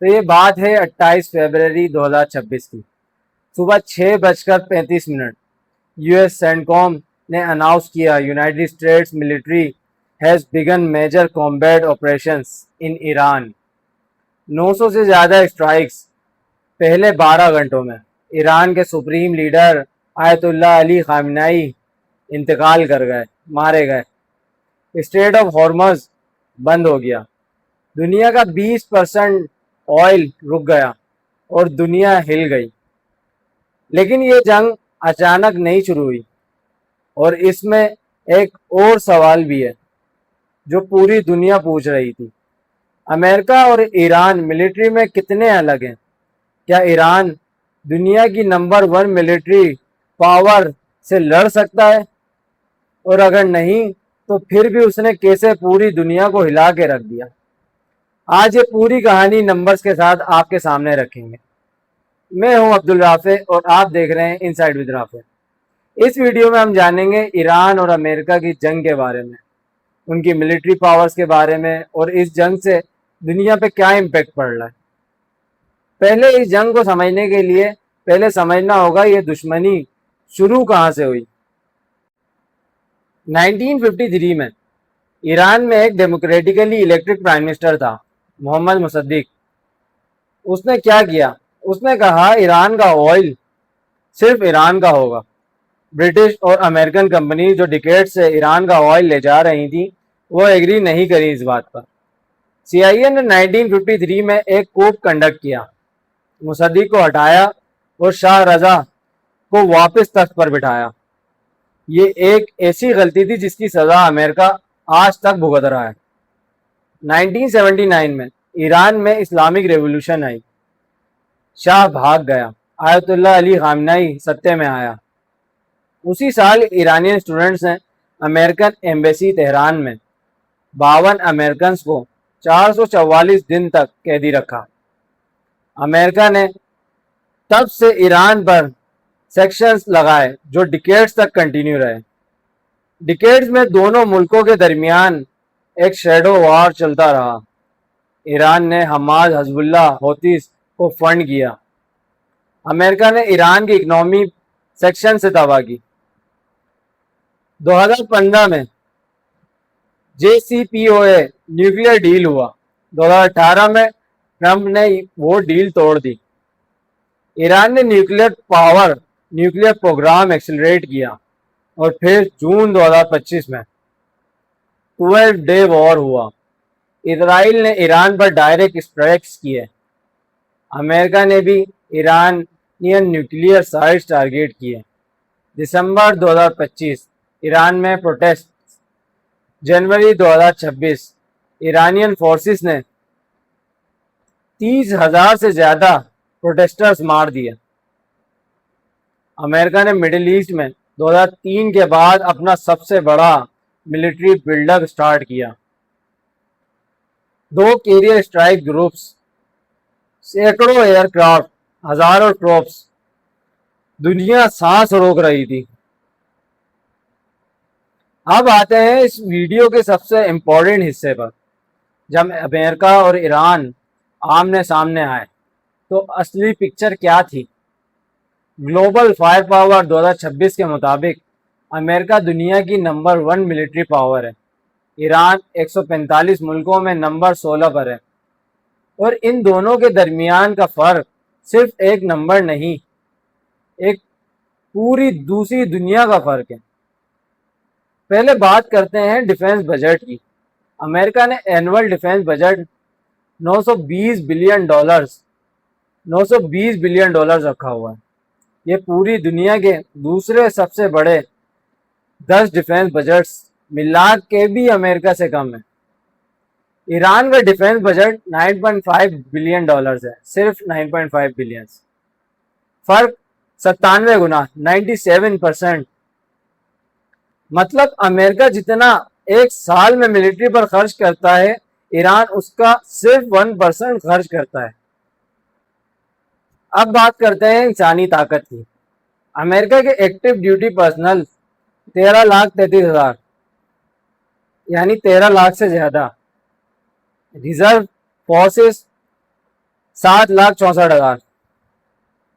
تو یہ بات ہے 28 فروری 2026 کی صبح 6:35 یو ایس سینٹکام نے اناؤنس کیا United States military has begun major combat operations in Iran. 900 سے زیادہ اسٹرائکس پہلے 12 گھنٹوں میں. ایران کے سپریم لیڈر آیت اللہ علی خامنائی انتقال کر گئے، مارے گئے. اسٹریٹ آف ہارمز بند ہو گیا. دنیا کا 20% آئل رک گیا اور دنیا ہل گئی. لیکن یہ جنگ اچانک نہیں شروع ہوئی، اور اس میں ایک اور سوال بھی ہے جو پوری دنیا پوچھ رہی تھی. امریکہ اور ایران ملٹری میں کتنے الگ ہیں؟ کیا ایران دنیا کی نمبر 1 ملٹری پاور سے لڑ سکتا ہے؟ اور اگر نہیں تو پھر بھی اس نے کیسے پوری دنیا کو ہلا کے رکھ دیا؟ آج یہ پوری کہانی نمبرز کے ساتھ آپ کے سامنے رکھیں گے. میں ہوں عبد الرافع اور آپ دیکھ رہے ہیں ان سائیڈ ود رافع. اس ویڈیو میں ہم جانیں گے ایران اور امریکہ کی جنگ کے بارے میں، ان کی ملٹری پاورز کے بارے میں، اور اس جنگ سے دنیا پہ کیا امپیکٹ پڑ رہا ہے. پہلے اس جنگ کو سمجھنے کے لیے پہلے سمجھنا ہوگا یہ دشمنی شروع کہاں سے ہوئی. 1953 میں ایران میں ایک ڈیموکریٹکلی الیکٹڈ پرائم منسٹر تھا، محمد مصدق. اس نے کیا کیا؟ اس نے کہا ایران کا آئل صرف ایران کا ہوگا. برٹش اور امریکن کمپنی جو ڈیکیڈ سے ایران کا آئل لے جا رہی تھی وہ ایگری نہیں کری اس بات پر. سی آئی اے نے 1953 میں ایک کوپ کنڈکٹ کیا، مصدق کو ہٹایا اور شاہ رضا کو واپس تخت پر بٹھایا. یہ ایک ایسی غلطی تھی جس کی سزا امریکہ آج تک بھگت رہا ہے. 1979 میں ایران میں اسلامک ریولوشن آئی، شاہ بھاگ گیا، آیت اللہ علی خامنائی سطح میں آیا. اسی سال ایرانین اسٹوڈنٹس نے امریکن ایمبیسی تہران میں 52 امریکنز کو 444 دن تک قیدی رکھا. امریکہ نے تب سے ایران پر سیکشنز لگائے جو ڈیکیڈز تک کنٹینیو رہے. ڈیکیڈز میں دونوں ملکوں کے درمیان ایک شیڈو وار چلتا رہا. ایران نے حماس، حزب اللہ، ہوتیز کو فنڈ کیا. امریکہ نے ایران کی اکنامی سیکشن سے تباہ کی. 2015 میں جے سی پی او اے نیوکلیر ڈیل ہوا. 2018 میں ٹرمپ نے وہ ڈیل توڑ دی. ایران نے نیوکلیر پروگرام ایکسلریٹ کیا، اور پھر جون 2025 میں 12 ڈے وار ہوا. اسرائیل نے ایران پر ڈائریکٹ اسٹرائکس کیے. امریکہ نے بھی ایرانین نیوکلیر سائٹس ٹارگیٹ کیے. دسمبر 2025 ایران میں پروٹیسٹ. جنوری 2026 ایرانین فورسز نے 30,000 سے زیادہ پروٹیسٹرز مار دیے. امریکہ نے مڈل ایسٹ میں 2003 کے بعد اپنا سب سے بڑا ملٹری بلڈ اپ سٹارٹ کیا. 2 کیریئر اسٹرائک گروپس، سینکڑوں ایئر کرافٹ، ہزاروں ٹروپس. دنیا سانس روک رہی تھی. اب آتے ہیں اس ویڈیو کے سب سے امپورٹنٹ حصے پر. جب امریکہ اور ایران آمنے سامنے آئے تو اصلی پکچر کیا تھی؟ گلوبل فائر پاور 2026 کے مطابق امریکہ دنیا کی نمبر 1 ملٹری پاور ہے. ایران 145 ملکوں میں نمبر 16 پر ہے. اور ان دونوں کے درمیان کا فرق صرف ایک نمبر نہیں، ایک پوری دوسری دنیا کا فرق ہے. پہلے بات کرتے ہیں ڈیفنس بجٹ کی. امریکہ نے اینول ڈیفنس بجٹ $920 بلین رکھا ہوا ہے. یہ پوری دنیا کے دوسرے سب سے بڑے 10 ڈیفنس بجٹس ملا کے بھی امریکہ سے کم ہے. ایران کا ڈیفنس بجٹ $9.5 بلین ہے، صرف 9.5 بلین. فرق 97 گنا، 97%. مطلب امریکہ جتنا ایک سال میں ملٹری پر خرچ کرتا ہے، ایران اس کا صرف 1% خرچ کرتا ہے. اب بات کرتے ہیں انسانی طاقت کی. امریکہ کے ایکٹیو ڈیوٹی پرسنل 13,33,000، یعنی 13 لاکھ سے زیادہ. Reserve forces 7,64,000।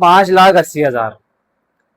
5,80,000।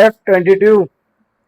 F-22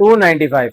295,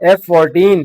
F-14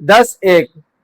10-1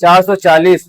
440,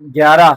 11,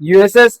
USS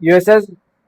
USS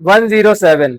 107,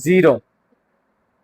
0,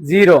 0।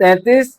33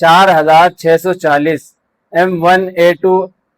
4,640 M1A2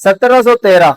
1713।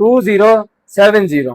2070,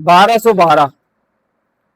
1212।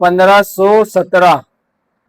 1517,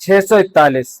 641।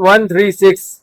136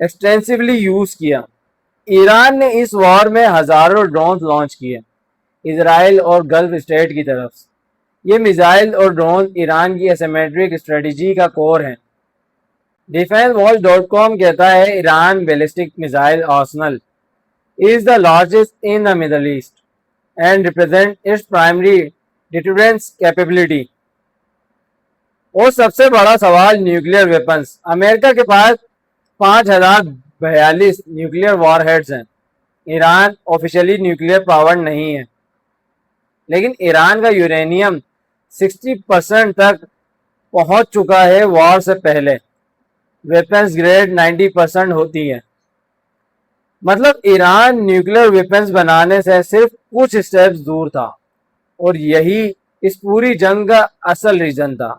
extensively use کیا. ایران نے اس وار میں ہزاروں ڈرونز لانچ کیے اسرائیل اور گلف اسٹیٹ کی طرف. یہ میزائل اور ڈرون ایران کی اسیمیٹرک اسٹریٹجی کا کور ہیں. ڈیفینس واچ ڈاٹ کام کہتا ہے Iran ballistic missile Arsenal is the largest in the Middle East and represent its primary deterrence capability. اور سب سے بڑا سوال نیوکلیئر ویپنز. امریکہ کے پاس 5042 نیوکلیئر وار ہیڈز ہیں. ایران آفیشلی نیوکلیئر پاور نہیں ہے لیکن ایران کا یورینیم 60% تک پہنچ چکا ہے وار سے پہلے. ویپنز گریڈ 90% ہوتی ہے. مطلب ایران نیوکلیئر ویپنز بنانے سے صرف کچھ سٹیپس دور تھا اور یہی اس پوری جنگ کا اصل ریزن تھا.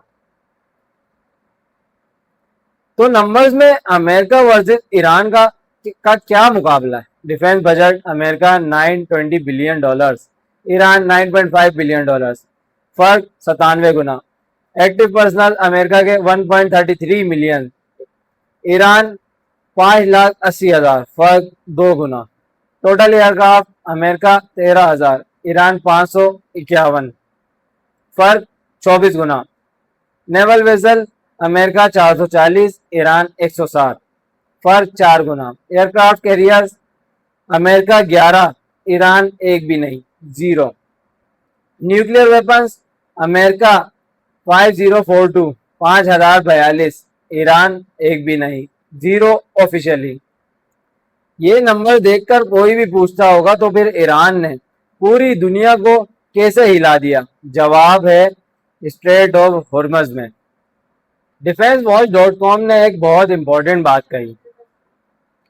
تو نمبرز میں امریکہ ورسز ایران کا کیا مقابلہ ہے؟ ڈیفینس بجٹ امریکہ $920 بلین، ایران $9.5 بلین، فرق 97 گنا. ایکٹیو پرسنل امریکہ کے 1.33 ملین، ایران 5,80,000، فرق 2 گنا. ٹوٹل ایئرکرافٹ امریکہ 13,000، ایران 551، فرق 24 گنا. نیول ویزل امریکہ 440، ایران 160، فرق 4 گنا. ایئرکرافٹ کیریئرز امریکہ 11، ایران ایک بھی نہیں، 0. نیوکلیئر ویپنز امریکہ 5042، 5042، ایران ایک بھی نہیں، 0 آفیشلی. یہ نمبر دیکھ کر کوئی بھی پوچھتا ہوگا تو پھر ایران نے پوری دنیا کو کیسے ہلا دیا؟ جواب ہے اسٹریٹ آف ہرمز میں. ڈیفینس واچ ڈاٹ کام نے ایک بہت امپورٹنٹ بات کہی.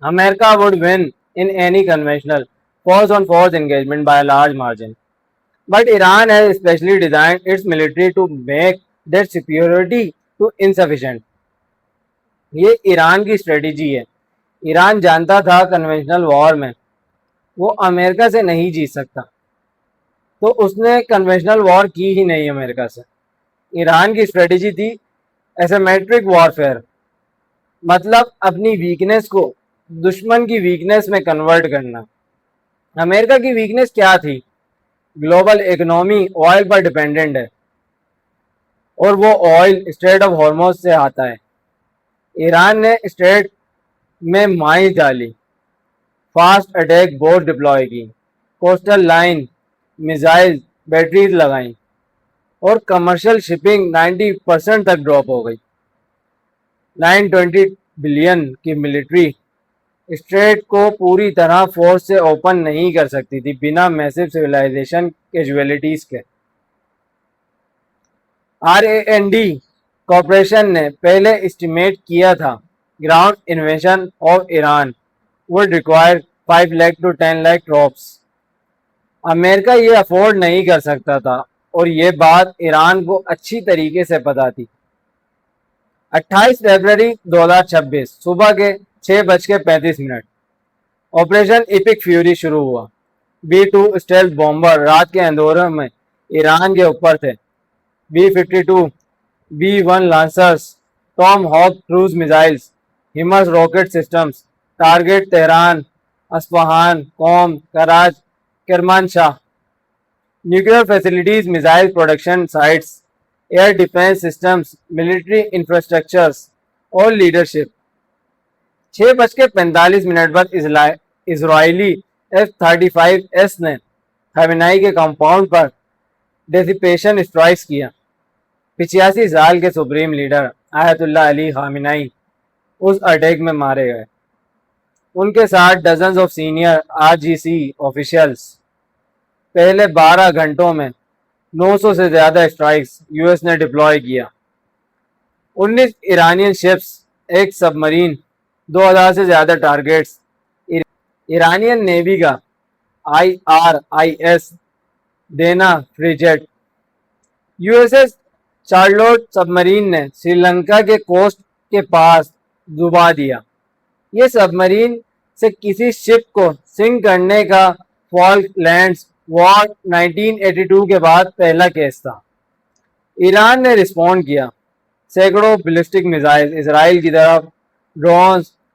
امریکہ would win in any conventional force on force engagement by a large margin. But Iran has especially designed its military to make that superiority to insufficient. یہ ایران کی strategy ہے. ایران جانتا تھا کنونشنل وار میں وہ امریکہ سے نہیں جیت سکتا تو اس نے کنونشنل وار کی ہی نہیں امریکہ سے. ایران کی اسٹریٹجی تھی ایسیمیٹرک وارفیئر، مطلب اپنی ویکنیس کو دشمن کی ویکنیس میں کنورٹ کرنا. امریکہ کی ویکنیس کیا تھی؟ گلوبل اکنومی آئل پر ڈیپینڈنٹ ہے اور وہ آئل اسٹریٹ آف ہارموز سے آتا ہے. ایران نے اسٹریٹ میں مائن ڈالی، فاسٹ اٹیک بوٹ ڈپلوائے کی، کوسٹل لائن میزائل بیٹریز لگائیں اور کمرشل شپنگ 90% تک ڈراپ ہو گئی. 920 بلین کی ملٹری اسٹریٹ کو پوری طرح فورس سے اوپن نہیں کر سکتی تھی بنا میسو سویلائزیشن کیجویلٹیز کے. RAND کارپوریشن نے پہلے اسٹیمیٹ کیا تھا ground invasion of Iran would require 5 lakh to 10 lakh troops. امریکہ یہ افورڈ نہیں کر سکتا تھا اور یہ بات ایران کو اچھی طریقے سے پتا تھی. 28 فروری 2026 صبح کے 6:35 آپریشن ایپک فیوری شروع ہوا. B-2 اسٹیلتھ بومبر رات کے اندھیروں میں ایران کے اوپر تھے. B-52 B-1 Lancers, Tomahawk cruise missiles, HIMARS rocket systems. Target Tehran, Isfahan, Qom, Karaj, Kermanshah. Nuclear facilities, missile production sites, air defence systems, military infrastructures اور لیڈرشپ. 6:45 پر اسرائیلی F-35S نے خامنائی کے کمپاؤنڈ پر ڈیسیپیشن اسٹرائکس کیا. 85 سال کے supreme leader آیت اللہ علی خامنائی اس attack میں مارے گئے. ان کے ساتھ dozens of senior RGC officials. پہلے 12 گھنٹوں میں 900 سے زیادہ اسٹرائکس US نے ڈپلوائے کیا. 19 ایرانین شپس، ایک سب مرین، 2000 سے زیادہ ٹارگیٹس. ایرانین نیوی کا IRIS دینا فریجیٹ. USS چارلوٹ سب مرین نے سری لنکا کے کوسٹ کے پاس ڈبا دیا. یہ سب مرین سے کسی شپ کو سنک کرنے کا فالک لینڈز وار 1982 کے بعد پہلا کیس تھا. ایران نے رسپونڈ کیا. سینکڑوں بیلسٹک میزائل اسرائیل کی طرف، drones,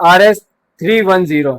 RS 310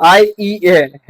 IEA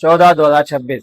14, 2026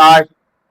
8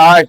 8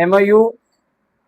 MOU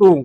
2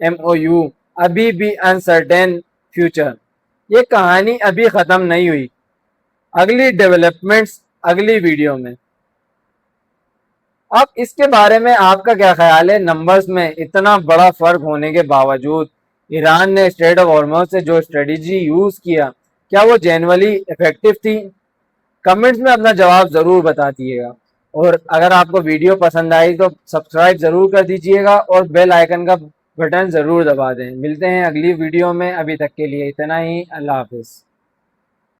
MOU ابھی بھی انسرٹین فیوچر. یہ کہانی ابھی ختم نہیں ہوئی. اگلی ڈیولپمنٹس اگلی ویڈیو میں. اب اس کے بارے میں آپ کا کیا خیال ہے؟ نمبرز میں اتنا بڑا فرق ہونے کے باوجود ایران نے اسٹریٹ آف ہارمز سے جو اسٹریٹجی یوز کیا وہ جینولی افیکٹو تھی؟ کمنٹس میں اپنا جواب ضرور بتا دیجیے گا. اور اگر آپ کو ویڈیو پسند آئی تو سبسکرائب ضرور کر دیجیے گا اور بیل آئیکن کا بٹن ضرور دبا دیں. ملتے ہیں اگلی ویڈیو میں. ابھی تک کے لیے اتنا ہی. اللہ حافظ.